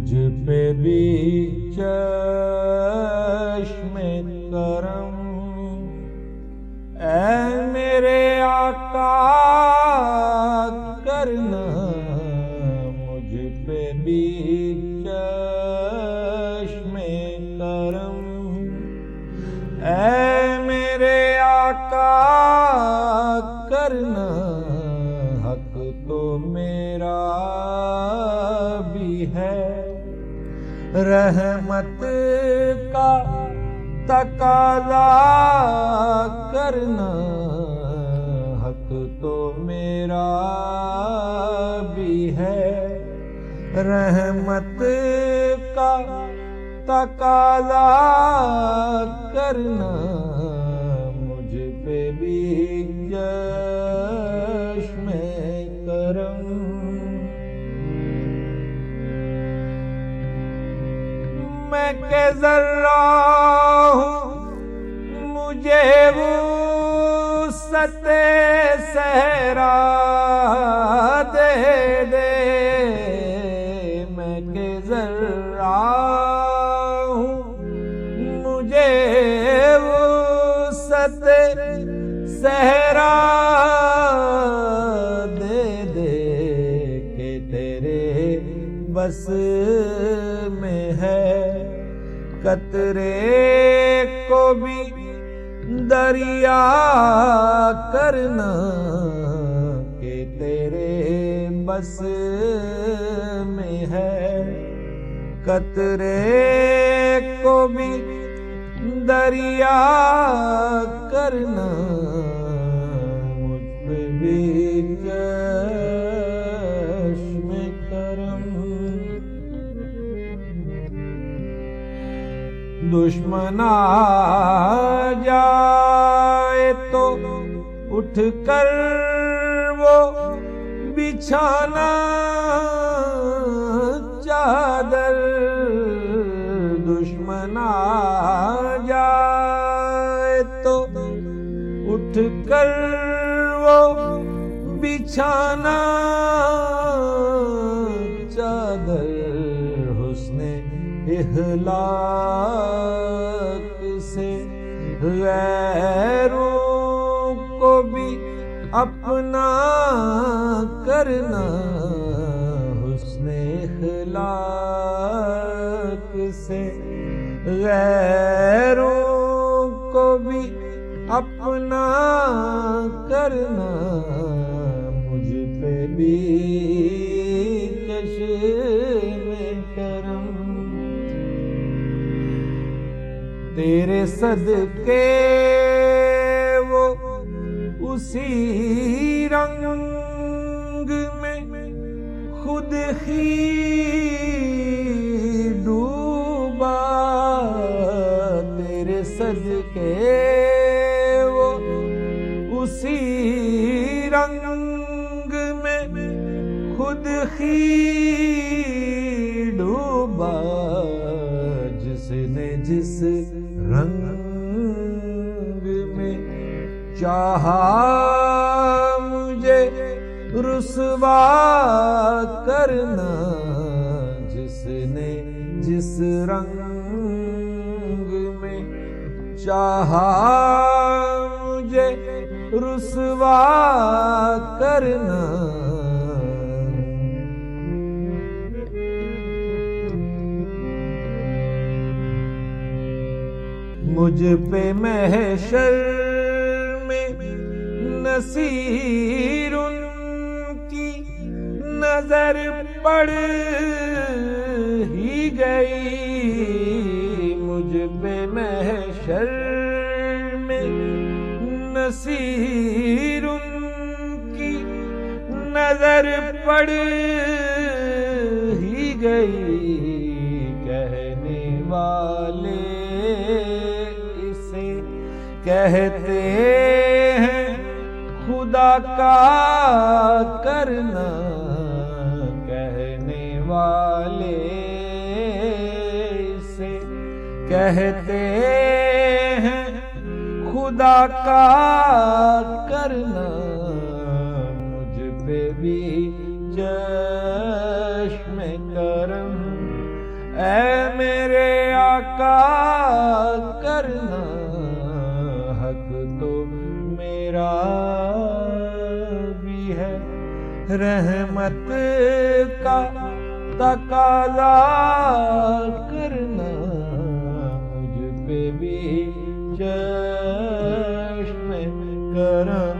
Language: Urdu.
مجھ پہ بھی چشم کرم، اے میرے آقا کرنا مجھ پہ بھی چشم کرم، اے میرے آقا کرنا حق تو میرا بھی ہے، رحمت کا تقاضا کرنا حق تو میرا بھی ہے، رحمت کا تقاضا کرنا مجھ پہ بھی چشم کرم، میں کہ ذرہ ہوں مجھے وسعت صحرا دے دے، میں کہ ذرہ ہوں مجھے وسعت صحرا دے دے، کہ تیرے بس میں ہے قطرے کو بھی دریا کرنا، کہ تیرے بس میں ہے قطرے کو بھی دریا کرنا مجھ پہ بھی چشم کرم، دشمن آ جائے تو اٹھ کر وہ بچھانا چادر، دشمن آ جائے تو اٹھ کر وہ بچھانا چادر، حسن اخلاق سے غیروں کو بھی اپنا کرنا، حسن اخلاق سے غیروں کو بھی اپنا کرنا مجھ پہ بھی چشم کرم، تیرے صدقے وہ اسی رنگ میں خود ہی ڈوبا، تیرے صدقے وہ اسی رنگ میں خود ہی ڈوبا، جس نے جس رنگ میں چاہا مجھے رسوا کرنا، جس نے جس رنگ میں چاہا مجھے رسوا کرنا مجھ پہ محشر میں نصیر ان کی نظر پڑ ہی گئی، مجھ پہ محشر میں نصیر ان کی نظر پڑ ہی گئی، کہنے والے اسے کہتے ہیں خدا کا کرنا، کہنے والے اسے کہتے ہیں خدا کا کرنا، مجھ پہ بھی چشم کرم اے میرے آقا کرنا حق تو میرا بھی ہے، رحمت کا تقاضا کرنا مجھ پہ بھی چشم کرم